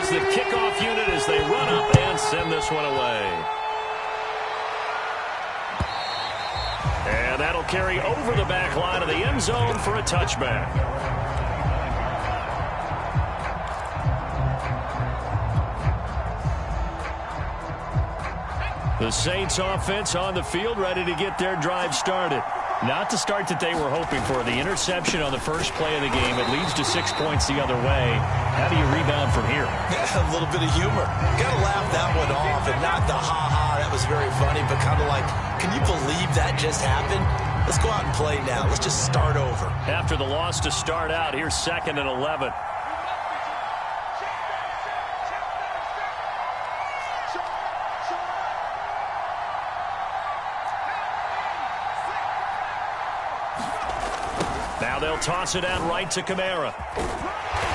is the kickoff unit as they run up and send this one away. And that'll carry over the back line of the end zone for a touchback. The Saints offense on the field, ready to get their drive started. Not the start that they were hoping for. The interception on the first play of the game. It leads to 6 points the other way. How do you rebound from here? A little bit of humor. Got to laugh that one off, and not the ha-ha. That was very funny, but kind of like, can you believe that just happened? Let's go out and play now. Let's just start over. After the loss to start out, here's 2nd and 11. Now they'll toss it out right to Kamara.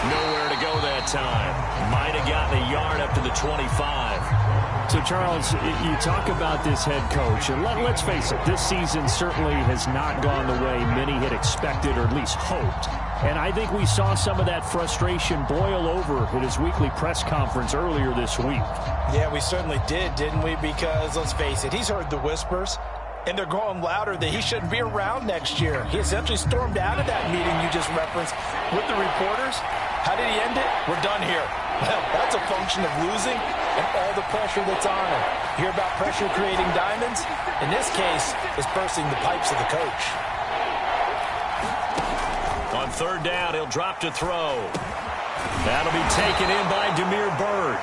Nowhere to go that time. Might have gotten a yard up to the 25. So, Charles, you talk about this head coach, and let's face it, this season certainly has not gone the way many had expected or at least hoped. And I think we saw some of that frustration boil over at his weekly press conference earlier this week. Yeah, we certainly did, didn't we? Because, let's face it, he's heard the whispers, and they're growing louder that he shouldn't be around next year. He essentially stormed out of that meeting you just referenced with the reporters. How did he end it? We're done here. Well, that's a function of losing and all the pressure that's on him. You hear about pressure creating diamonds? In this case, it's bursting the pipes of the coach. On 3rd down, he'll drop to throw. That'll be taken in by Damiere Byrd.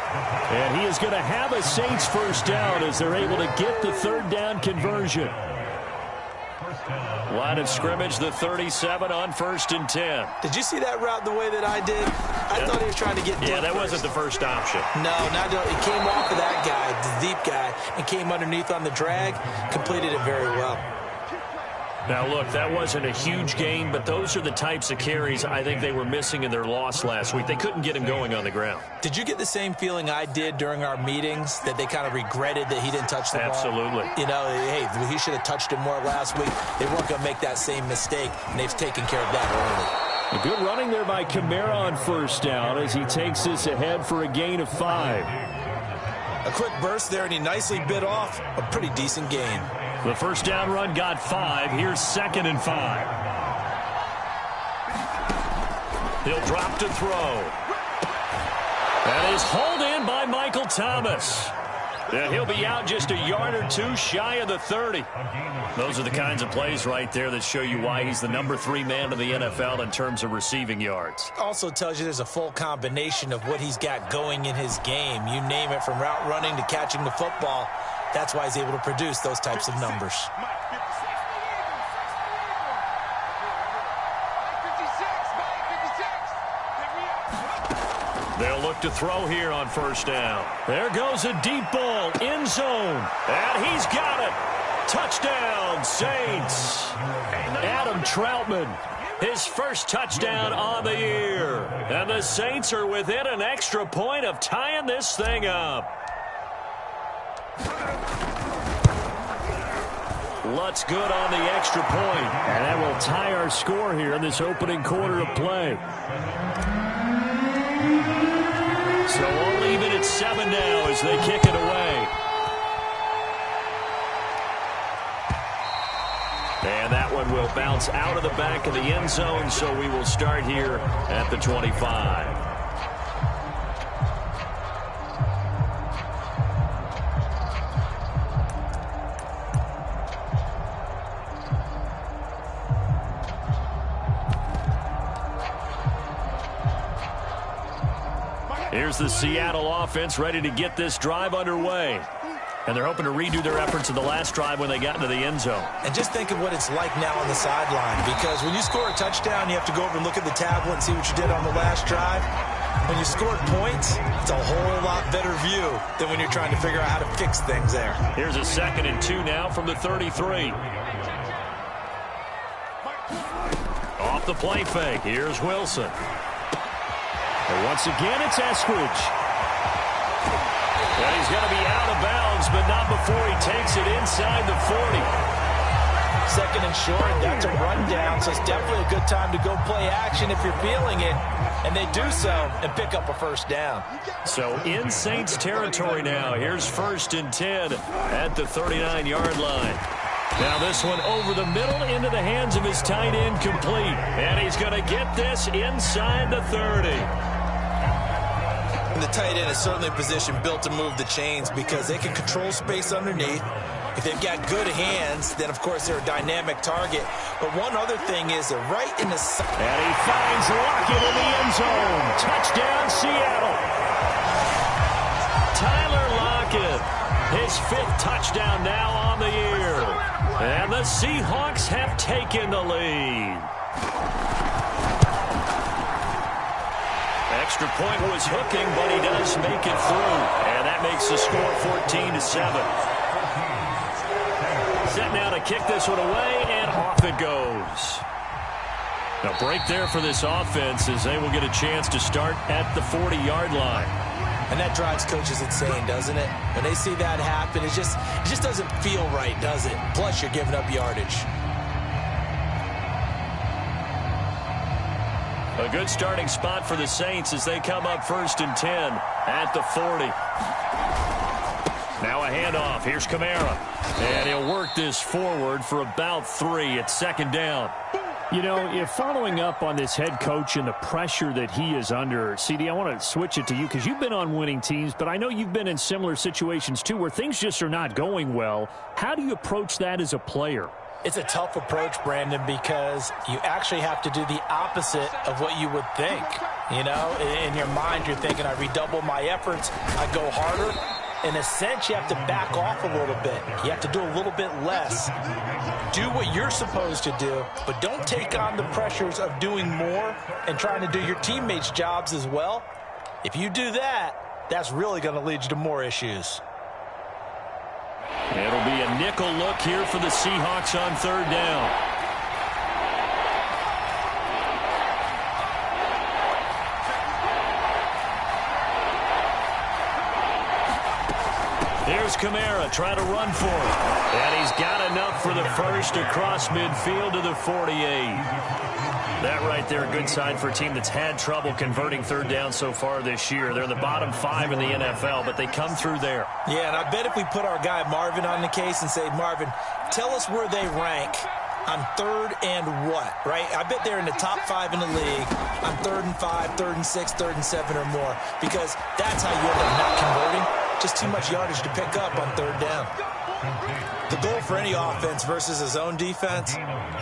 And he is going to have a Saints first down as they're able to get the 3rd down conversion. Line of scrimmage, the 37 on 1st and 10. Did you see that route the way that I did? I thought he was trying to get Yeah, that wasn't the first option. No, it came off of that guy, the deep guy, and came underneath on the drag. Completed it very well. Now, look, that wasn't a huge gain, but those are the types of carries I think they were missing in their loss last week. They couldn't get him going on the ground. Did you get the same feeling I did during our meetings, that they kind of regretted that he didn't touch the ball? Absolutely. You know, hey, he should have touched it more last week. They weren't going to make that same mistake, and they've taken care of that early. A good running there by Kamara on 1st down as he takes this ahead for a gain of 5. A quick burst there, and he nicely bit off a pretty decent gain. The first down run got 5. Here's 2nd and 5. He'll drop to throw. That is hauled in by Michael Thomas. And he'll be out just a yard or two shy of the 30. Those are the kinds of plays right there that show you why he's the number 3 man in the NFL in terms of receiving yards. Also tells you there's a full combination of what he's got going in his game. You name it, from route running to catching the football. That's why he's able to produce those types of numbers. They'll look to throw here on 1st down. There goes a deep ball, end zone, and he's got it. Touchdown, Saints. Adam Troutman, his first touchdown on the year. And the Saints are within an extra point of tying this thing up. Lutz good on the extra point. And that will tie our score here in this opening quarter of play. So all even at 7 now as they kick it away. And that one will bounce out of the back of the end zone, so we will start here at the 25. Here's the Seattle offense ready to get this drive underway. And they're hoping to redo their efforts in the last drive when they got into the end zone. And just think of what it's like now on the sideline, because when you score a touchdown, you have to go over and look at the tablet and see what you did on the last drive. When you scored points, it's a whole lot better view than when you're trying to figure out how to fix things there. Here's a 2nd and 2 now from the 33. Off the play fake, here's Wilson. And once again, it's Eskridge. And he's going to be out of bounds, but not before he takes it inside the 40. Second and short, that's a rundown, so it's definitely a good time to go play action if you're feeling it. And they do so and pick up a first down. So in Saints territory now. Here's 1st and 10 at the 39-yard line. Now this one over the middle into the hands of his tight end, complete. And he's going to get this inside the 30. And the tight end is certainly a position built to move the chains because they can control space underneath. If they've got good hands, then, of course, they're a dynamic target. But one other thing is they're right in the side. And he finds Lockett in the end zone. Touchdown, Seattle. Tyler Lockett, his 5th touchdown now on the year. And the Seahawks have taken the lead. Extra point was hooking, but he does make it through. And that makes the score 14-7. Set now to kick this one away, and off it goes. A break there for this offense as they will get a chance to start at the 40-yard line. And that drives coaches insane, doesn't it? When they see that happen, it just doesn't feel right, does it? Plus, you're giving up yardage. A good starting spot for the Saints as they come up 1st and 10 at the 40. Now a handoff. Here's Kamara. And he'll work this forward for about 3. It's 2nd down. You know, if following up on this head coach and the pressure that he is under, CD, I want to switch it to you because you've been on winning teams, but I know you've been in similar situations too where things just are not going well. How do you approach that as a player? It's a tough approach, Brandon, because you actually have to do the opposite of what you would think. You know, in your mind, you're thinking, I redouble my efforts, I go harder. In a sense, you have to back off a little bit. You have to do a little bit less. Do what you're supposed to do, but don't take on the pressures of doing more and trying to do your teammates' jobs as well. If you do that, that's really going to lead you to more issues. It'll be a nickel look here for the Seahawks on 3rd down. Here's Kamara trying to run for it. And he's got enough for the first across midfield to the 48. That right there, a good sign for a team that's had trouble converting 3rd down so far this year. They're in the bottom 5 in the NFL, but they come through there. Yeah, and I bet if we put our guy Marvin on the case and say, Marvin, tell us where they rank on 3rd and what, right? I bet they're in the top 5 in the league on 3rd and 5, 3rd and 6, 3rd and 7 or more, because that's how you end up not converting. Just too much yardage to pick up on 3rd down. The goal for any offense versus his own defense,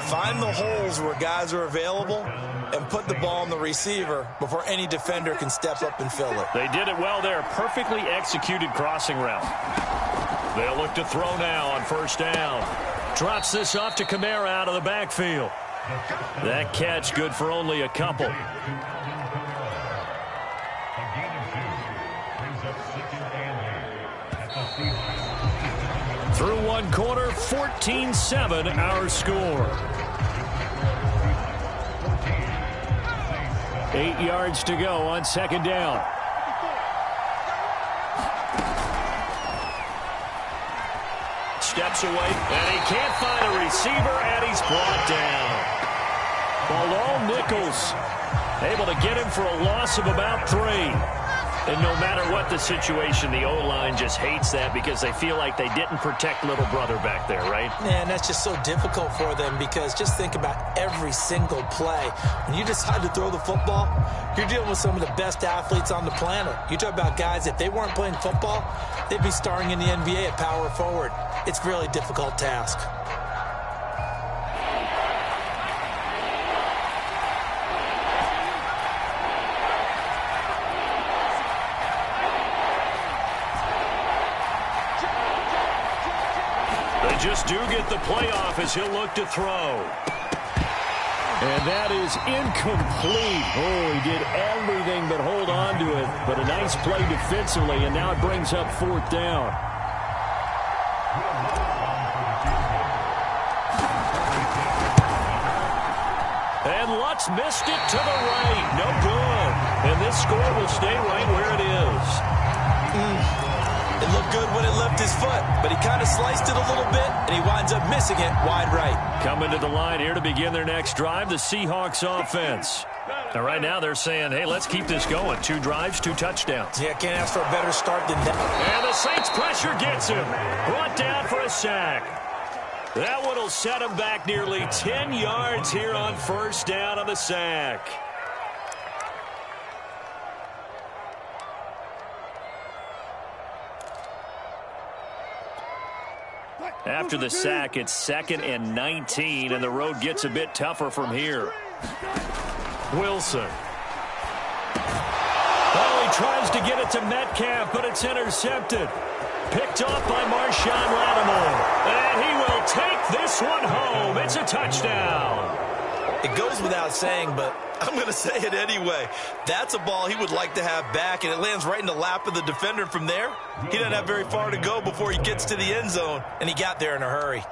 find the holes where guys are available and put the ball in the receiver before any defender can step up and fill it. They did it well there. Perfectly executed crossing route. They'll look to throw now on 1st down. Drops this off to Kamara out of the backfield. That catch good for only a couple. Through 1 quarter, 14-7 our score. 8 yards to go on 2nd down. Steps away, and he can't find a receiver, and he's brought down. Bilal Nichols able to get him for a loss of about 3. And no matter what the situation, the O-line just hates that because they feel like they didn't protect little brother back there, right? Man, that's just so difficult for them because just think about every single play. When you decide to throw the football, you're dealing with some of the best athletes on the planet. You talk about guys, if they weren't playing football, they'd be starring in the NBA at power forward. It's a really difficult task. Just do get the playoff as he'll look to throw. And that is incomplete. Oh, he did everything but hold on to it. But a nice play defensively, and now it brings up 4th down. And Lutz missed it to the right. No good. And this score will stay right where it is. It looked good when it left his foot, but he kind of sliced it a little bit, and he winds up missing it wide right. Coming to the line here to begin their next drive, the Seahawks offense. Now, right now, they're saying, hey, let's keep this going. 2 drives, 2 touchdowns. Yeah, can't ask for a better start than that. And the Saints pressure gets him. Brought down for a sack. That one will set him back nearly 10 yards here on first down on the sack. After the sack, it's 2nd and 19, and the road gets a bit tougher from here. Wilson. Oh, he tries to get it to Metcalf, but it's intercepted. Picked off by Marshawn Lattimore. And he will take this one home. It's a touchdown. It goes without saying, but I'm going to say it anyway. That's a ball he would like to have back, and it lands right in the lap of the defender from there. He doesn't have very far to go before he gets to the end zone, and he got there in a hurry.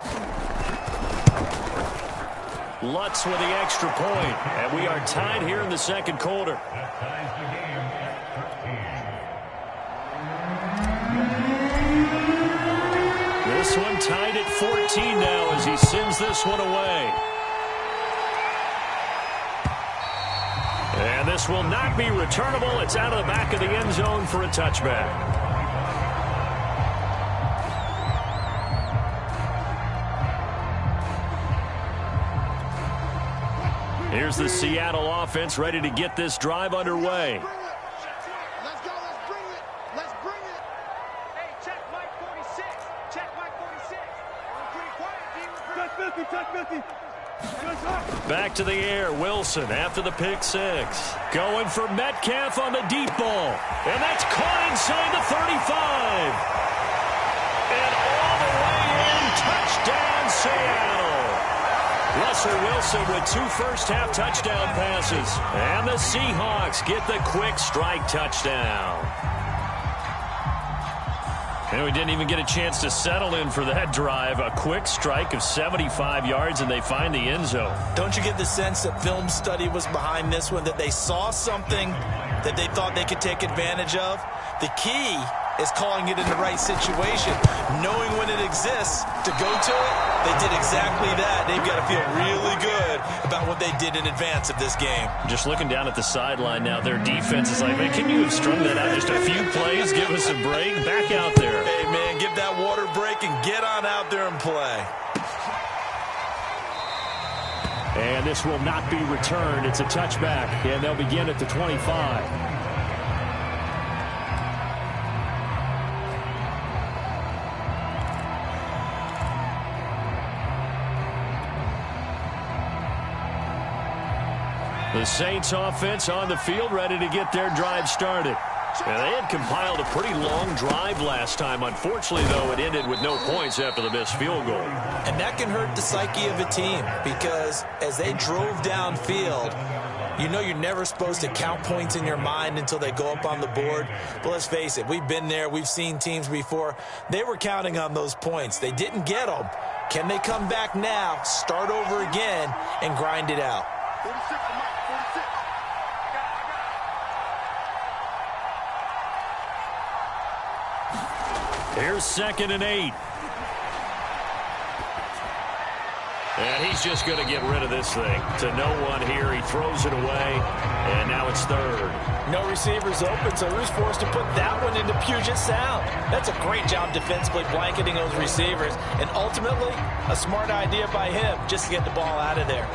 Lutz with the extra point, and we are tied here in the second quarter. This one tied at 14 now as he sends this one away. And this will not be returnable. It's out of the back of the end zone for a touchback. Here's the Seattle offense ready to get this drive underway. Let's go. Let's bring it. Let's bring it. Hey, check Mike 46. Check Mike 46. We're pretty quiet, team. Touch 50. Back to the air, Wilson after the pick 6. Going for Metcalf on the deep ball. And that's caught inside the 35. And all the way in, touchdown Seattle. Russell Wilson with 2 first-half touchdown passes. And the Seahawks get the quick strike touchdown. And we didn't even get a chance to settle in for that drive. A quick strike of 75 yards, and they find the end zone. Don't you get the sense that film study was behind this one, that they saw something that they thought they could take advantage of? The key is calling it in the right situation, knowing when it exists to go to it. They did exactly that. They've got to feel really good about what they did in advance of this game. Just looking down at the sideline now, their defense is like, man, can you have strung that out just a few plays? Give us a break. Back out there. Hey, man, give that water break and get on out there and play. And this will not be returned. It's a touchback, and they'll begin at the 25. The Saints offense on the field ready to get their drive started. And they had compiled a pretty long drive last time. Unfortunately, though, it ended with no points after the missed field goal. And that can hurt the psyche of a team because as they drove downfield, you know you're never supposed to count points in your mind until they go up on the board. But let's face it, we've been there. We've seen teams before. They were counting on those points. They didn't get them. Can they come back now, start over again, and grind it out? 46, Mike, 46. Here's 2nd and 8. And he's just going to get rid of this thing. To no one here. He throws it away. And now it's 3rd. No receivers open, so who's forced to put that one into Puget Sound? That's a great job defensively blanketing those receivers. And ultimately, a smart idea by him just to get the ball out of there.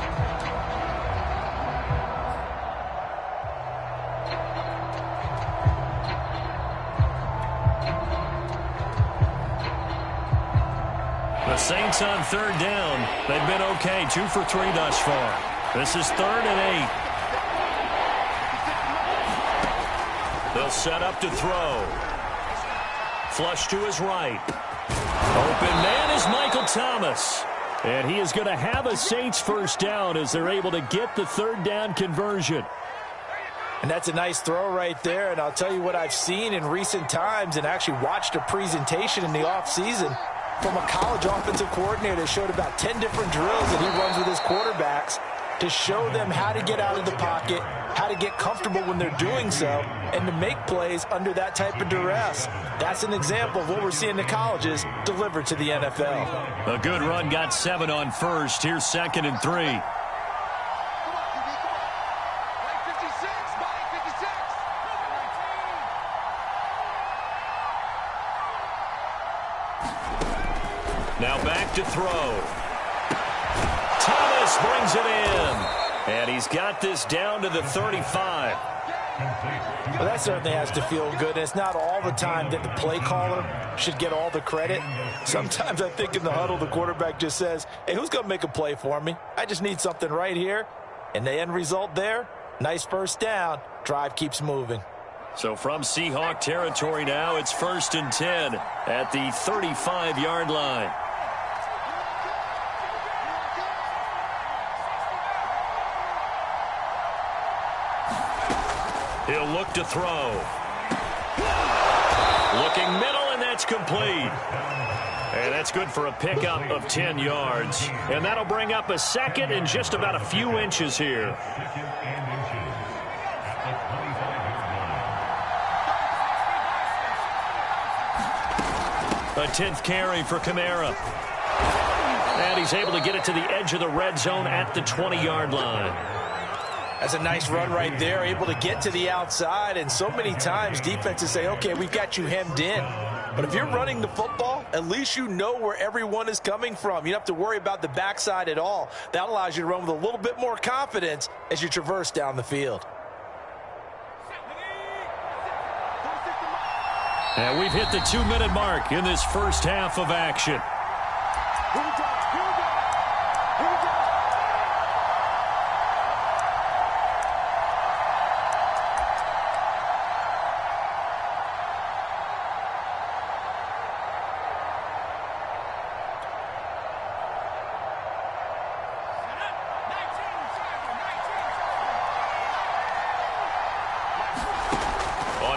The Saints on 3rd down. They've been okay. 2 for 3 thus far. This is 3rd and 8. They'll set up to throw. Flush to his right. Open man is Michael Thomas. And he is going to have a Saints first down as they're able to get the 3rd down conversion. And that's a nice throw right there. And I'll tell you what I've seen in recent times and actually watched a presentation in the offseason from a college offensive coordinator that showed about 10 different drills that he runs with his quarterbacks. to show them how to get out of the pocket, how to get comfortable when they're doing so, and to make plays under that type of duress. That's an example of what we're seeing the colleges deliver to the NFL. A good run got 7 on first. Here's 2nd and 3. Now back to throw. Thomas brings it in. And he's got this down to the 35. Well, that certainly has to feel good. And it's not all the time that the play caller should get all the credit. Sometimes I think in the huddle, the quarterback just says, hey, who's going to make a play for me? I just need something right here. And the end result there, nice first down. Drive keeps moving. So from Seahawk territory now, it's 1st and 10 at the 35-yard line. He'll look to throw. Looking middle, and that's complete. And that's good for a pickup of 10 yards. And that'll bring up a 2nd and just about a few inches here. A 10th carry for Kamara. And he's able to get it to the edge of the red zone at the 20-yard line. That's a nice run right there, able to get to the outside. And so many times defenses say, okay, we've got you hemmed in. But if you're running the football, at least you know where everyone is coming from. You don't have to worry about the backside at all. That allows you to run with a little bit more confidence as you traverse down the field. And we've hit the 2-minute mark in this first half of action.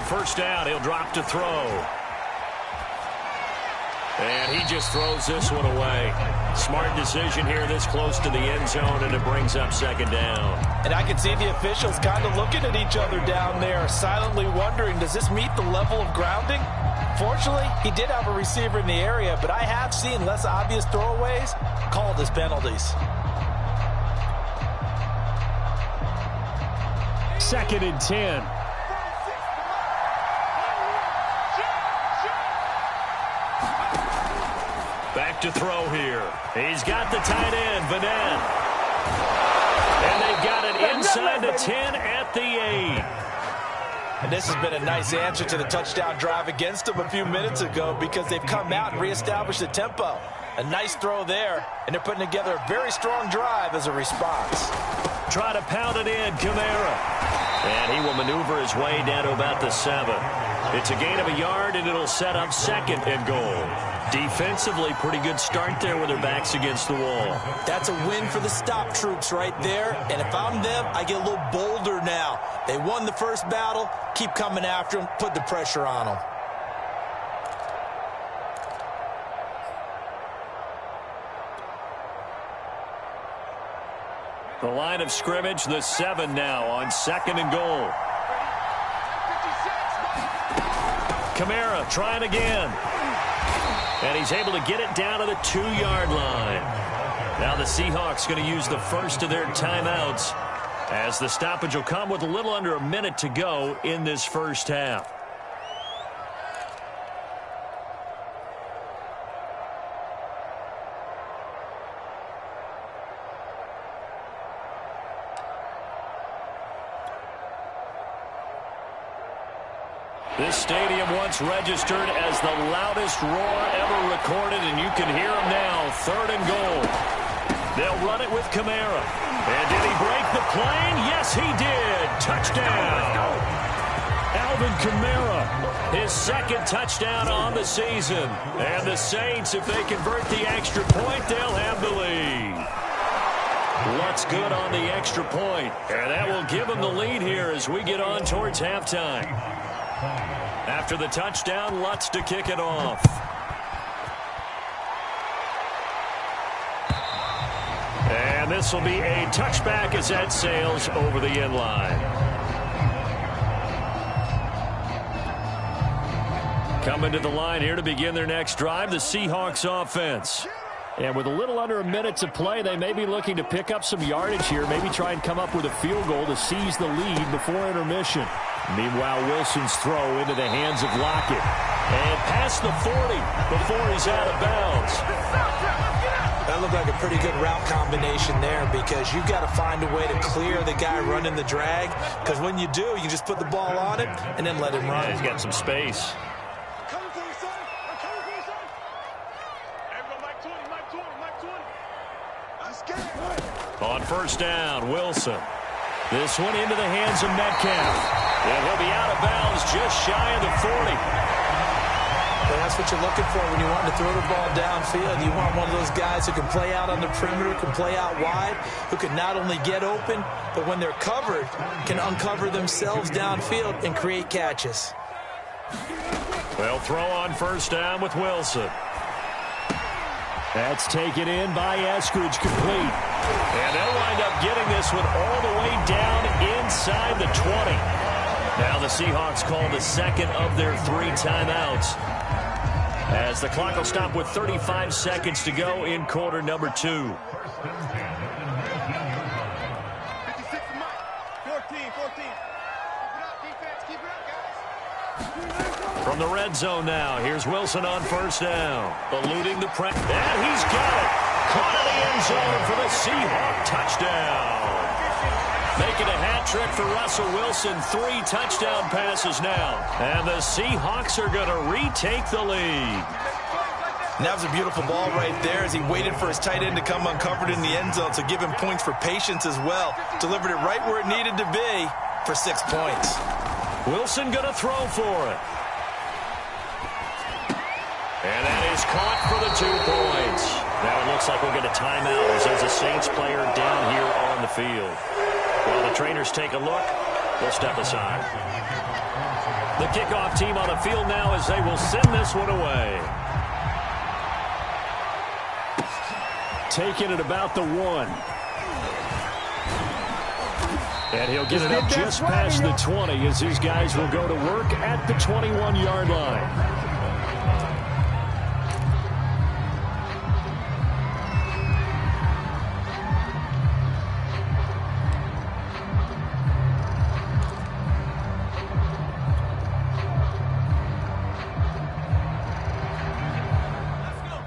First down, he'll drop to throw. And he just throws this one away. Smart decision here this close to the end zone, and it brings up 2nd down. And I can see the officials kind of looking at each other down there, silently wondering, does this meet the level of grounding? Fortunately, he did have a receiver in the area, but I have seen less obvious throwaways called as penalties. 2nd and 10. Back to throw here. He's got the tight end, Vanette. And they've got it inside the 10 at the 8. And this has been a nice answer to the touchdown drive against them a few minutes ago because they've come out and reestablished the tempo. A nice throw there, and they're putting together a very strong drive as a response. Try to pound it in, Kamara. And he will maneuver his way down to about the 7. It's a gain of a yard, and it'll set up 2nd and goal. Defensively, pretty good start there with their backs against the wall. That's a win for the stop troops right there. And if I'm them, I get a little bolder now. They won the first battle. Keep coming after them. Put the pressure on them. The line of scrimmage, the 7 now on 2nd and goal. Kamara trying again. And he's able to get it down to the 2-yard line. Now the Seahawks going to use the first of their timeouts as the stoppage will come with a little under a minute to go in this first half. This stadium once registered as the loudest roar ever recorded, and you can hear him now. 3rd and goal. They'll run it with Kamara. And did he break the plane? Yes, he did. Touchdown. Alvin Kamara, his 2nd touchdown on the season. And the Saints, if they convert the extra point, they'll have the lead. Lutz good on the extra point. And that will give them the lead here as we get on towards halftime. After the touchdown, Lutz to kick it off. And And this will be a touchback as that sails over the end line. Coming to the line here to begin their next drive, the Seahawks offense. And with a little under a minute to play, they may be looking to pick up some yardage here, maybe try and come up with a field goal to seize the lead before intermission. Meanwhile, Wilson's throw into the hands of Lockett. And past the 40 before he's out of bounds. That looked like a pretty good route combination there because you've got to find a way to clear the guy running the drag. Because when you do, you just put the ball on it and then let him run. Yeah, he's got some space. On first down, Wilson. This one into the hands of Metcalf. And he'll be out of bounds just shy of the 40. Well, that's what you're looking for when you want to throw the ball downfield. You want one of those guys who can play out on the perimeter, can play out wide, who can not only get open, but when they're covered, can uncover themselves downfield and create catches. They'll throw on first down with Wilson. That's taken in by Eskridge, complete. And they'll wind up getting this one all the way down inside the 20. Now the Seahawks call the second of their 3 timeouts, as the clock will stop with 35 seconds to go in quarter number 2. 56 14. Keep it up, defense. Keep it up, guys. From the red zone now, here's Wilson on first down. Eluding the press. And he's got it. Caught in the end zone for the Seahawk touchdown. Making a hat trick for Russell Wilson. 3 touchdown passes now. And the Seahawks are going to retake the lead. And that was a beautiful ball right there as he waited for his tight end to come uncovered in the end zone, so give him points for patience as well. Delivered it right where it needed to be for 6 points. Wilson going to throw for it. And that is caught for the 2 points. Now it looks like we'll get a timeout as there's a Saints player down here on the field. While the trainers take a look, we'll step aside. The kickoff team on the field now as they will send this one away. Taking it about the 1. And he'll get it up just past the 20 as these guys will go to work at the 21-yard line.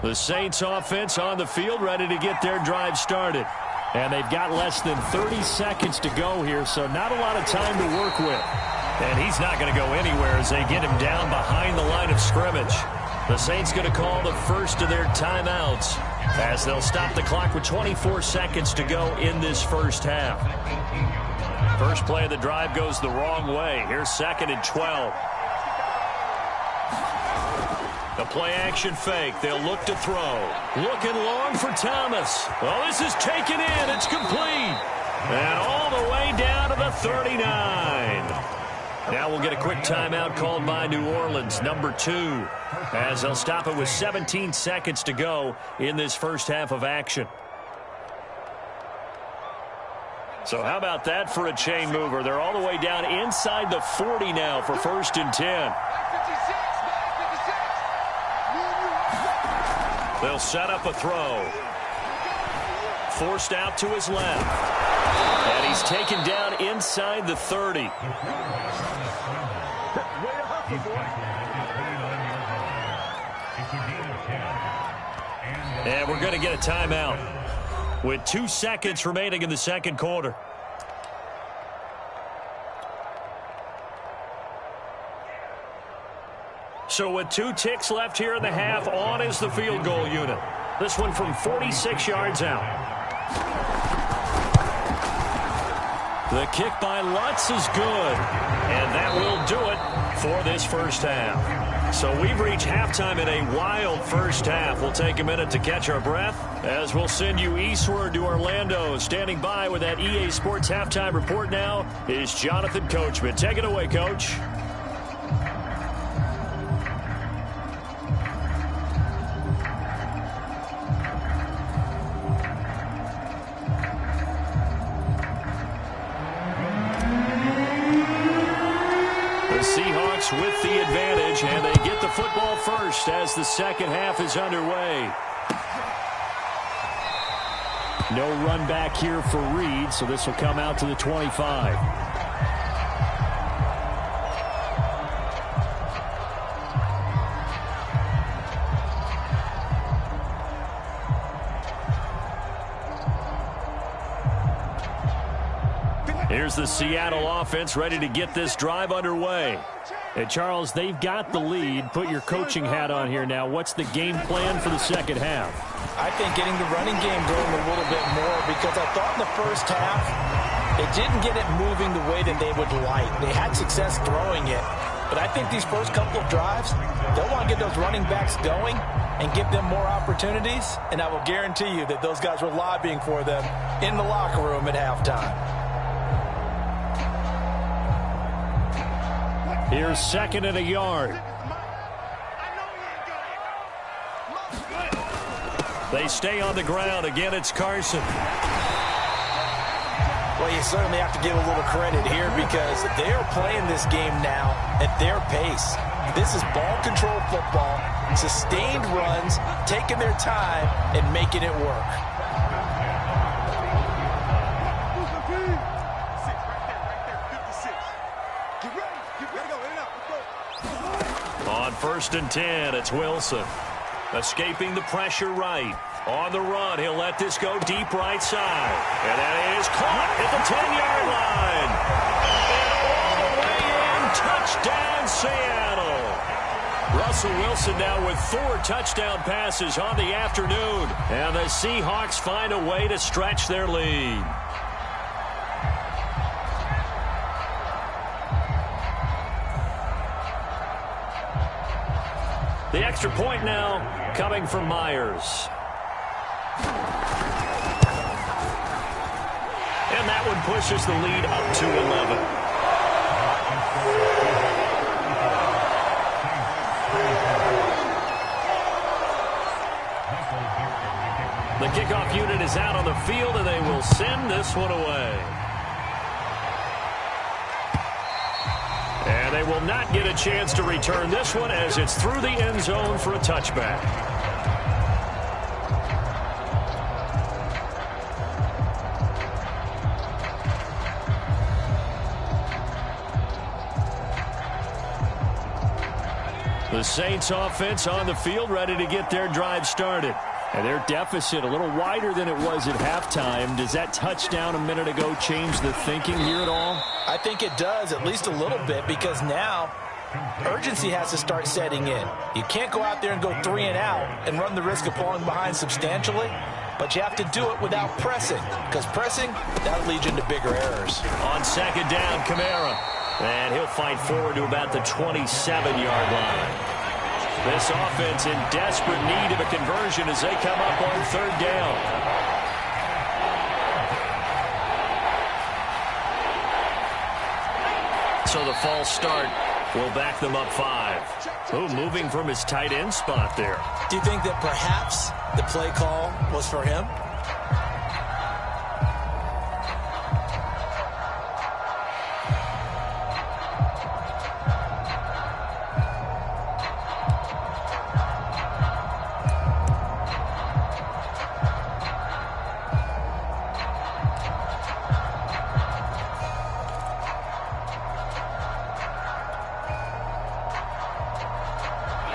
The Saints offense on the field, ready to get their drive started. And they've got less than 30 seconds to go here, so not a lot of time to work with. And he's not going to go anywhere as they get him down behind the line of scrimmage. The Saints going to call the first of their timeouts as they'll stop the clock with 24 seconds to go in this first half. First play of the drive goes the wrong way. Here's 2nd and 12. The play-action fake. They'll look to throw. Looking long for Thomas. Oh, this is taken in. It's complete. And all the way down to the 39. Now we'll get a quick timeout called by New Orleans, number 2, as they'll stop it with 17 seconds to go in this first half of action. So how about that for a chain mover? They're all the way down inside the 40 now for 1st and 10. They'll set up a throw. Forced out to his left. And he's taken down inside the 30. And we're going to get a timeout with 2 seconds remaining in the second quarter. So with 2 ticks left here in the half, on is the field goal unit. This one from 46 yards out. The kick by Lutz is good. And that will do it for this first half. So we've reached halftime in a wild first half. We'll take a minute to catch our breath as we'll send you eastward to Orlando. Standing by with that EA Sports halftime report now is Jonathan Coachman. Take it away, Coach. with the advantage, and they get the football first as the second half is underway. No run back here for Reed, so this will come out to the 25. Here's the Seattle offense ready to get this drive underway. And Charles, they've got the lead. Put your coaching hat on here now. What's the game plan for the second half? I think getting the running game going a little bit more, because I thought in the first half they didn't get it moving the way that they would like. They had success throwing it, but I think these first couple of drives, they'll want to get those running backs going and give them more opportunities, and I will guarantee you that those guys were lobbying for them in the locker room at halftime. Here's second and a yard. They stay on the ground. Again, it's Carson. Well, you certainly have to give a little credit here, because they are playing this game now at their pace. This is ball control football, sustained runs, taking their time and making it work. On 1st and 10, it's Wilson. Escaping the pressure right. On the run, he'll let this go deep right side. And that is caught at the 10-yard line. And all the way in, touchdown Seattle. Russell Wilson now with 4 touchdown passes on the afternoon. And the Seahawks find a way to stretch their lead. The extra point now coming from Myers. And that one pushes the lead up to 11. The kickoff unit is out on the field, and they will send this one away. And they will not get a chance to return this one, as it's through the end zone for a touchback. The Saints offense on the field, ready to get their drive started. And their deficit a little wider than it was at halftime. Does that touchdown a minute ago change the thinking here at all? I think it does, at least a little bit, because now urgency has to start setting in. You can't go out there and go 3 and out and run the risk of falling behind substantially, but you have to do it without pressing, because pressing, that'll lead you into bigger errors. On 2nd down, Kamara. And he'll fight forward to about the 27-yard line. This offense in desperate need of a conversion as they come up on 3rd down. So the false start will back them up 5. Oh, moving from his tight end spot there. Do you think that perhaps the play call was for him?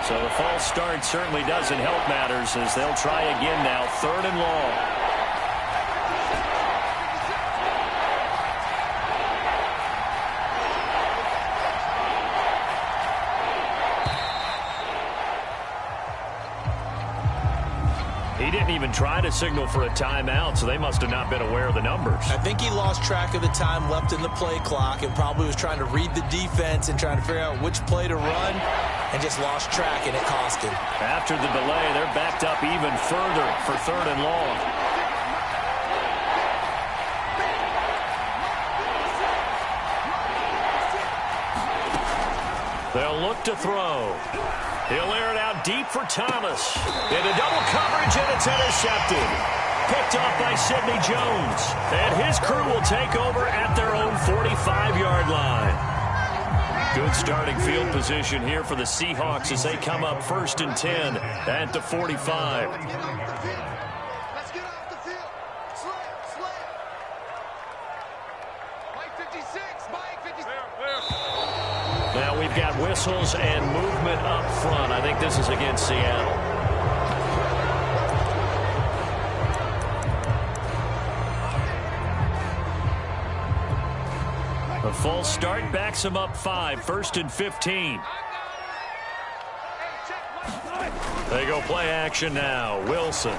So the false start certainly doesn't help matters, as they'll try again now, 3rd and long. He didn't even try to signal for a timeout, so they must have not been aware of the numbers. I think he lost track of the time left in the play clock and probably was trying to read the defense and trying to figure out which play to run, and just lost track, and it cost him. After the delay, they're backed up even further for 3rd and long. They'll look to throw. He'll air it out deep for Thomas. Into double coverage, and it's intercepted. Picked off by Sidney Jones. And his crew will take over at their own 45-yard line. Good starting field position here for the Seahawks as they come up 1st and 10 at the 45. Let's get off the field. Let's get off the field. Slam. Mike 56. Mike 56. Now we've got whistles and movement up front. I think this is against Seattle. A false start backs him up 5, 1st and 15. They go play action now. Wilson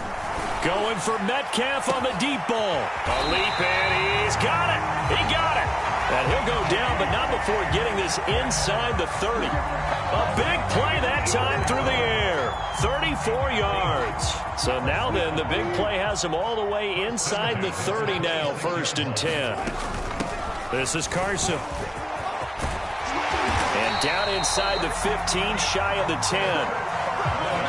going for Metcalf on the deep ball. A leap, and he's got it. He got it. And he'll go down, but not before getting this inside the 30. A big play that time through the air. 34 yards. So now then, the big play has him all the way inside the 30 now, 1st and 10. This is Carson. And down inside the 15, shy of the 10.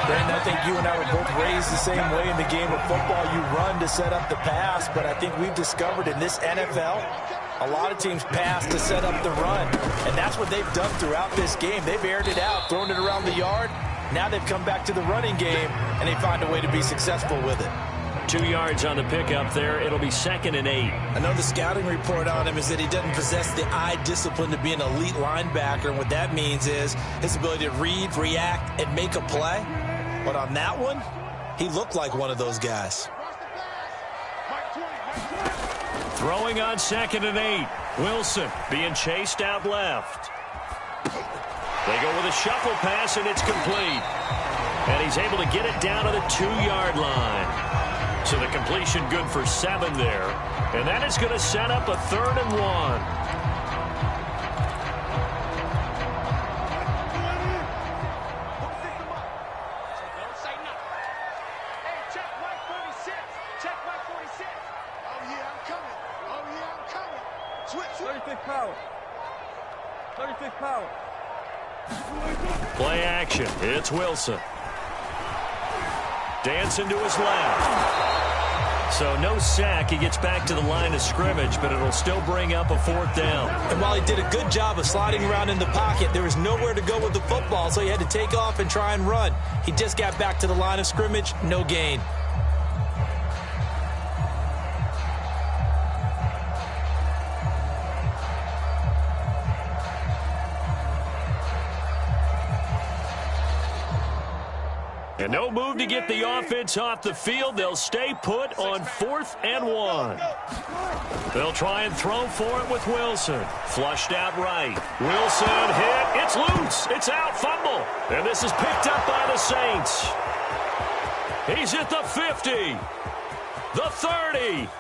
Brandon, I think you and I were both raised the same way in the game of football. You run to set up the pass, but I think we've discovered in this NFL, a lot of teams pass to set up the run. And that's what they've done throughout this game. They've aired it out, thrown it around the yard. Now they've come back to the running game, and they find a way to be successful with it. 2 yards on the pickup there. It'll be 2nd and 8. I know the scouting report on him is that he doesn't possess the eye discipline to be an elite linebacker. And what that means is his ability to read, react, and make a play. But on that one, he looked like one of those guys. Throwing on 2nd and 8. Wilson being chased out left. They go with a shuffle pass, and it's complete. And he's able to get it down to the 2-yard line. So the completion good for 7 there. And that is going to set up a 3rd and 1. Don't say nothing. Hey, check Mike 46. Check Mike 46. Oh, yeah, I'm coming. Switch. 36 power. 36 power. Play action. It's Wilson. Dancing to his left. So no sack. He gets back to the line of scrimmage, but it'll still bring up a 4th down. And while he did a good job of sliding around in the pocket, there was nowhere to go with the football, so he had to take off and try and run. He just got back to the line of scrimmage, no gain. And no move to get the offense off the field. They'll stay put on 4th and 1. They'll try and throw for it with Wilson. Flushed out right. Wilson hit. It's loose. It's out. Fumble. And this is picked up by the Saints. He's at the 50. The 30.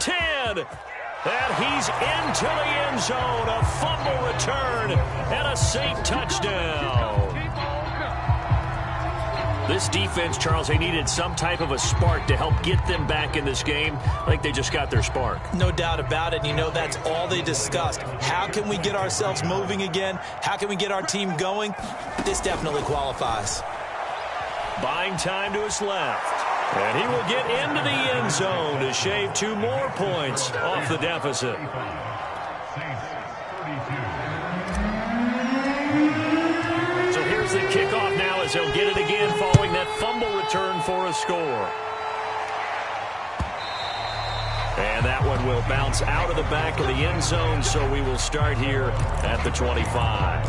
10. And he's into the end zone. A fumble return and a Saint touchdown. This defense, Charles, they needed some type of a spark to help get them back in this game. I think they just got their spark. No doubt about it. And you know, that's all they discussed. How can we get ourselves moving again? How can we get our team going? This definitely qualifies. Buying time to his left. And he will get into the end zone to shave 2 more points off the deficit. So here's the kickoff now as they'll get it again following that fumble return for a score. And that one will bounce out of the back of the end zone, so we will start here at the 25.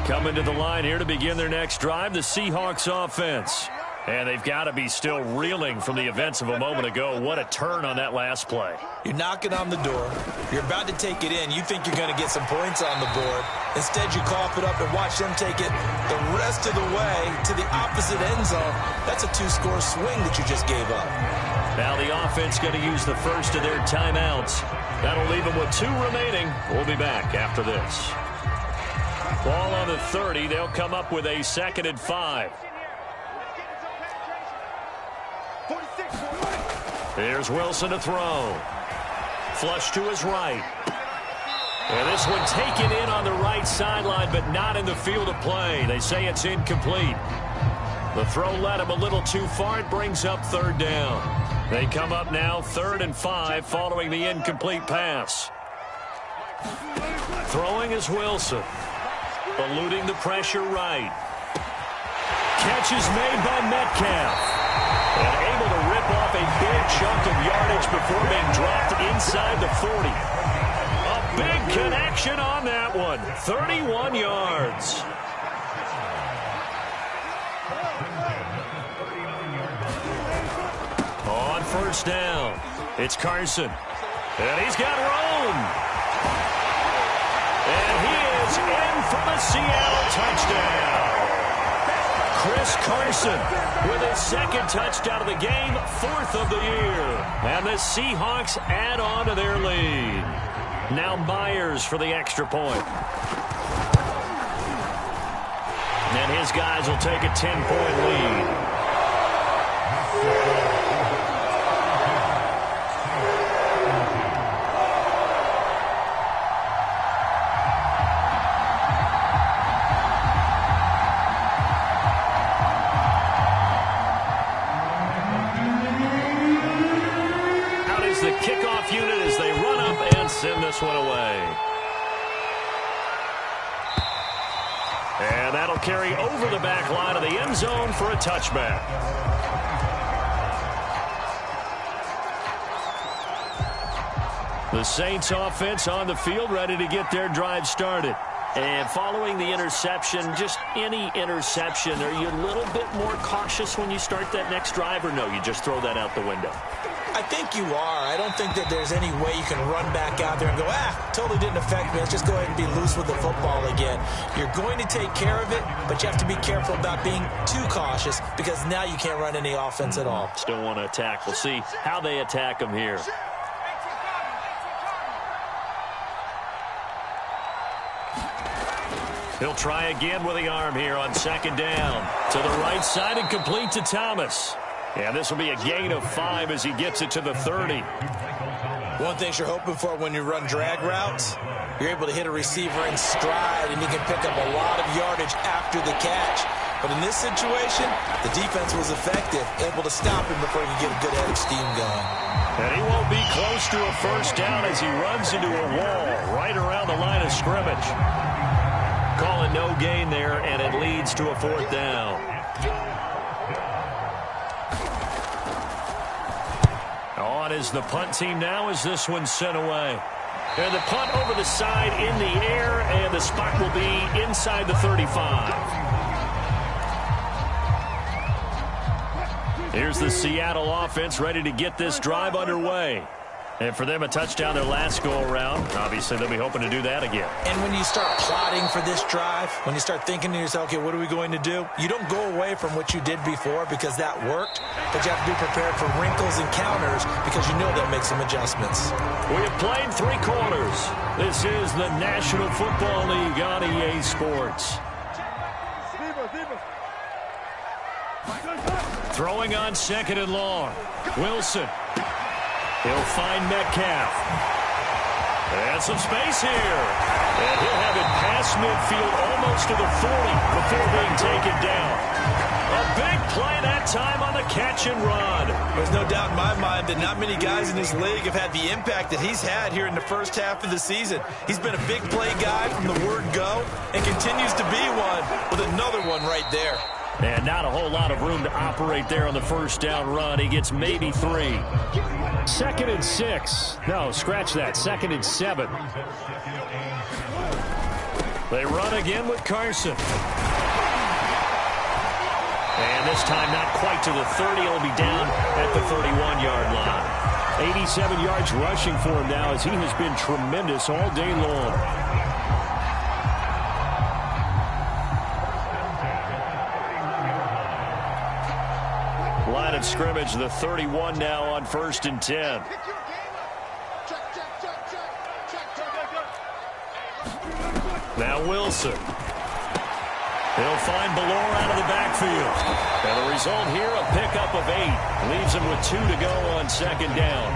Coming to the line here to begin their next drive, the Seahawks offense. And they've got to be still reeling from the events of a moment ago. What a turn on that last play. You're knocking on the door. You're about to take it in. You think you're going to get some points on the board. Instead, you cough it up and watch them take it the rest of the way to the opposite end zone. That's a 2-score swing that you just gave up. Now the offense going to use the first of their timeouts. That'll leave them with 2 remaining. We'll be back after this. Ball on the 30. They'll come up with a 2nd and 5. Here's Wilson to throw. Flush to his right. And this one taken in on the right sideline, but not in the field of play. They say it's incomplete. The throw led him a little too far. It brings up 3rd down. They come up now 3rd and 5 following the incomplete pass. Throwing is Wilson. Eluding the pressure right. Catch is made by Metcalf. And able to rip off a big chunk of yardage before being dropped inside the 40. A big connection on that one. 31 yards. On first down, it's Carson. And he's got room. And he is in for the Seattle touchdown. Chris Carson with his 2nd touchdown of the game, 4th of the year. And the Seahawks add on to their lead. Now Myers for the extra point. And his guys will take a 10-point lead. The kickoff unit as they run up and send this one away. And that'll carry over the back line of the end zone for a touchback. The Saints offense on the field ready to get their drive started. And following the interception, just any interception, are you a little bit more cautious when you start that next drive, or no, you just throw that out the window? I think you are. I don't think that there's any way you can run back out there and go, totally didn't affect me. Let's just go ahead and be loose with the football again. You're going to take care of it, but you have to be careful about being too cautious because now you can't run any offense at all. Still want to attack. We'll see how they attack them here. He'll try again with the arm here on 2nd down. To the right side and complete to Thomas. And this will be a gain of 5 as he gets it to the 30. One thing you're hoping for when you run drag routes, you're able to hit a receiver in stride and you can pick up a lot of yardage after the catch. But in this situation, the defense was effective, able to stop him before he could get a good head of steam going. And he won't be close to a first down as he runs into a wall right around the line of scrimmage. Calling no gain there, and it leads to a 4th down. On is the punt team now as this one's sent away. And the punt over the side in the air, and the spot will be inside the 35. Here's the Seattle offense ready to get this drive underway. And for them, a touchdown their last go-around. Obviously, they'll be hoping to do that again. And when you start plotting for this drive, when you start thinking to yourself, okay, what are we going to do? You don't go away from what you did before because that worked, but you have to be prepared for wrinkles and counters because you know they'll make some adjustments. We have played 3 quarters. This is the National Football League on EA Sports. Throwing on 2nd and long. Wilson. He'll find Metcalf. And some space here. And he'll have it past midfield almost to the 40 before being taken down. A big play that time on the catch and run. There's no doubt in my mind that not many guys in this league have had the impact that he's had here in the first half of the season. He's been a big play guy from the word go and continues to be one with another one right there. And not a whole lot of room to operate there on the first down run. He gets maybe 3. 2nd and 6. No, scratch that. 2nd and 7. They run again with Carson. And this time not quite to the 30. He'll be down at the 31-yard line. 87 yards rushing for him now as he has been tremendous all day long. Line of scrimmage, the 31 now on 1st and 10. Now Wilson. He'll find Ballore out of the backfield. And the result here, a pickup of 8. Leaves him with 2 to go on 2nd down.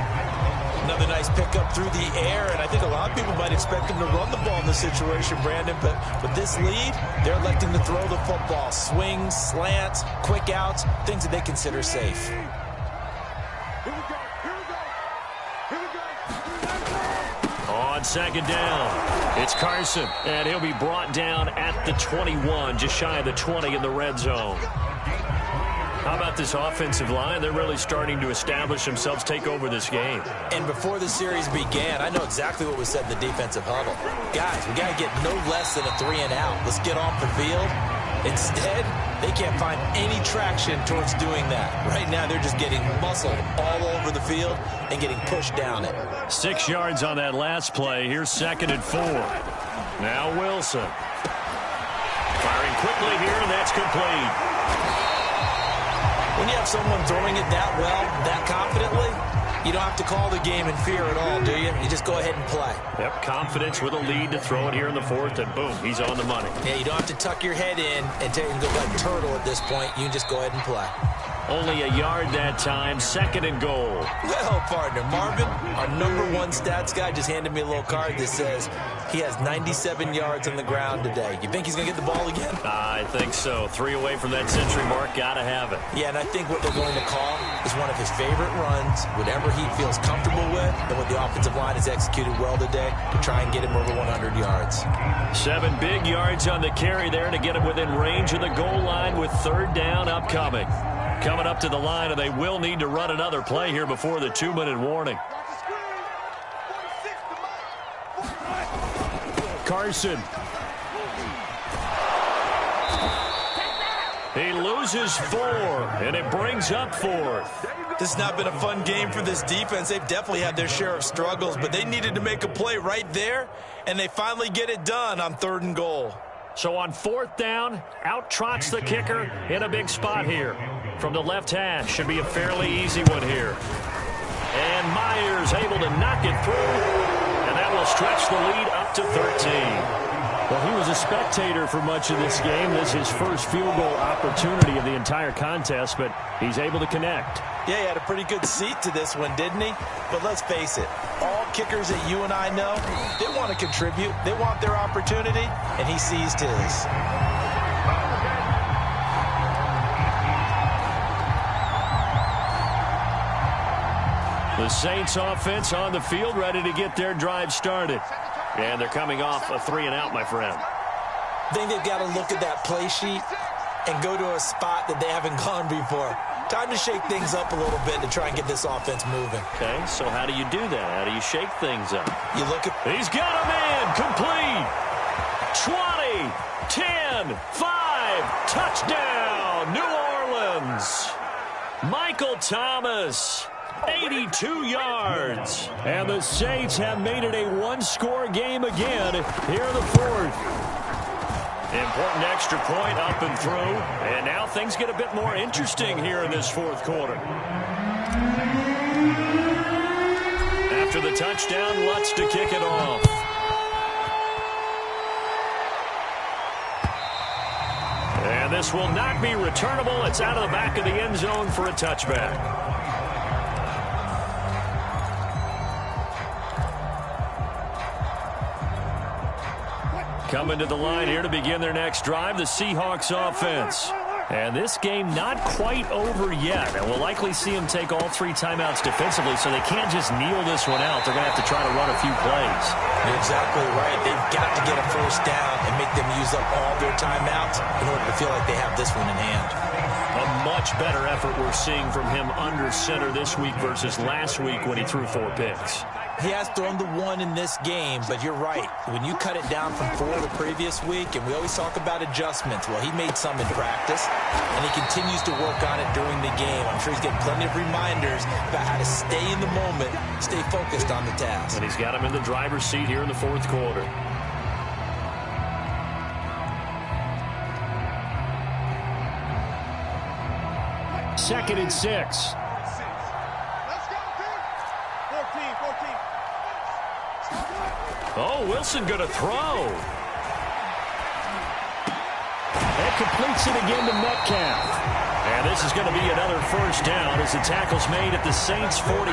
Another nice pickup through the air, and I think a lot of people might expect him to run the ball in this situation, Brandon, but with this lead, they're electing to throw the football. Swings, slants, quick outs, things that they consider safe. Here we go. Here we go. Here we go. On second down, it's Carson, and he'll be brought down at the 21, just shy of the 20 in the red zone. How about this offensive line? They're really starting to establish themselves, take over this game. And before the series began, I know exactly what was said in the defensive huddle. Guys, we got to get no less than a 3-and-out. Let's get off the field. Instead, they can't find any traction towards doing that. Right now, they're just getting muscled all over the field and getting pushed down it. 6 yards on that last play. Here's 2nd and 4. Now Wilson. Firing quickly here, and that's complete. When you have someone throwing it that well, that confidently, you don't have to call the game in fear at all, do you? You just go ahead and play. Yep, confidence with a lead to throw it here in the 4th, and boom, he's on the money. Yeah, you don't have to tuck your head in and go like turtle at this point. You can just go ahead and play. Only a yard that time, 2nd and goal. Well, partner, Marvin, our #1 stats guy just handed me a little card that says he has 97 yards on the ground today. You think he's going to get the ball again? I think so. 3 away from that century mark, got to have it. Yeah, and I think what they're going to call is one of his favorite runs, whatever he feels comfortable with, and what the offensive line has executed well today to try and get him over 100 yards. 7 big yards on the carry there to get him within range of the goal line with 3rd down upcoming. Coming up to the line, and they will need to run another play here before the 2-minute warning. Carson. He loses 4, and it brings up 4th. This has not been a fun game for this defense. They've definitely had their share of struggles, but they needed to make a play right there, and they finally get it done on 3rd and goal. So on 4th down, out trots the kicker in a big spot here. From the left hash, should be a fairly easy one here. And Myers able to knock it through, and that will stretch the lead up to 13. Well, he was a spectator for much of this game. This is his first field goal opportunity of the entire contest, but he's able to connect. Yeah, he had a pretty good seat to this one, didn't he? But let's face it, all kickers that you and I know, they want to contribute. They want their opportunity, and he seized his. The Saints offense on the field, ready to get their drive started. And they're coming off a 3-and-out, my friend. I think they've got to look at that play sheet and go to a spot that they haven't gone before. Time to shake things up a little bit to try and get this offense moving. Okay, so how do you do that? How do you shake things up? You look at... He's got a man, complete. 20, 10, 5, touchdown, New Orleans. Michael Thomas. 82 yards. And the Saints have made it a one-score game again here in the 4th. Important extra point up and through. And now things get a bit more interesting here in this 4th quarter. After the touchdown, Lutz to kick it off. And this will not be returnable. It's out of the back of the end zone for a touchback. Coming to the line here to begin their next drive, the Seahawks offense. And this game not quite over yet. And we'll likely see them take all 3 timeouts defensively, so they can't just kneel this one out. They're going to have to try to run a few plays. You're exactly right. They've got to get a first down and make them use up all their timeouts in order to feel like they have this one in hand. A much better effort we're seeing from him under center this week versus last week when he threw 4 picks. He has thrown the 1 in this game, but you're right. When you cut it down from 4 the previous week, and we always talk about adjustments, well, he made some in practice, and he continues to work on it during the game. I'm sure he's getting plenty of reminders about how to stay in the moment, stay focused on the task. And he's got him in the driver's seat here in the 4th quarter. Second and 6. Oh, Wilson going to throw. And completes it again to Metcalf. And this is going to be another first down as the tackle's made at the Saints 43.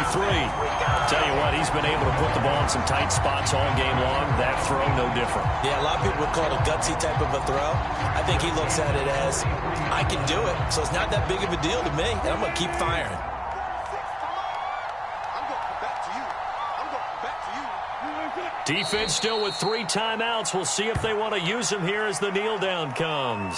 Tell you what, he's been able to put the ball in some tight spots all game long. That throw, no different. Yeah, a lot of people would call it a gutsy type of a throw. I think he looks at it as, I can do it, so it's not that big of a deal to me, and I'm going to keep firing. Defense still with 3 timeouts. We'll see if they want to use them here as the kneel down comes.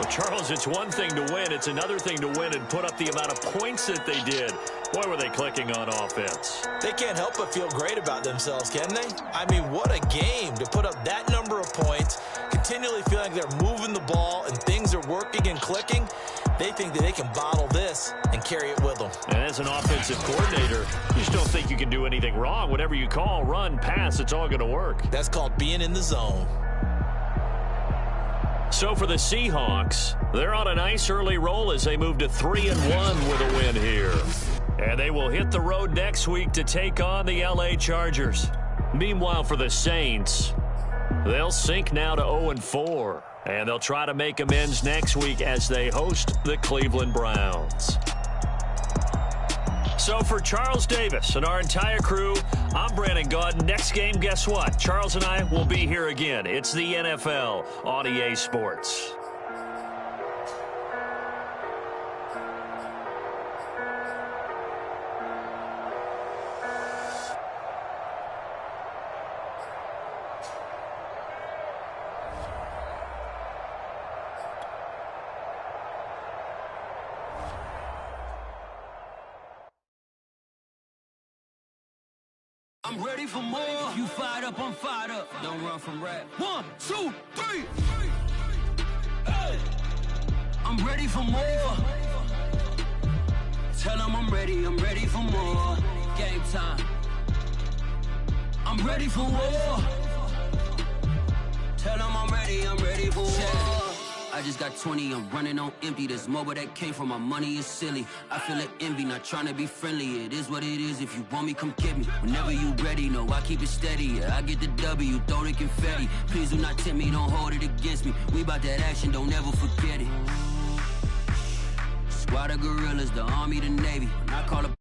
Charles, it's one thing to win. It's another thing to win and put up the amount of points that they did. Boy, were they clicking on offense. They can't help but feel great about themselves, can they? I mean, what a game to put up that number of points, continually feeling like they're moving the ball and things are working and clicking. They think that they can bottle this and carry it with them. And as an offensive coordinator, you just don't think you can do anything wrong. Whatever you call, run, pass, it's all going to work. That's called being in the zone. So for the Seahawks, they're on a nice early roll as they move to 3-1 with a win here. And they will hit the road next week to take on the LA Chargers. Meanwhile, for the Saints, they'll sink now to 0-4. And they'll try to make amends next week as they host the Cleveland Browns. So for Charles Davis and our entire crew, I'm Brandon Gaudin. Next game, guess what? Charles and I will be here again. It's the NFL on EA Sports. I'm ready for more. If you fired up, I'm fired up. Don't run from rap. 1, 2, 3. Hey. I'm ready for more. Tell them I'm ready for more. Game time. I'm ready for war. Tell them I'm ready for war. I just got 20, I'm running on empty. This mobile that came from my money is silly. I feel like envy, not trying to be friendly. It is what it is, if you want me, come get me. Whenever you ready, no, I keep it steady. Yeah, I get the W, throw the confetti. Please do not tempt me, don't hold it against me. We about that action, don't ever forget it. Squad of gorillas, the army, the navy. When I call a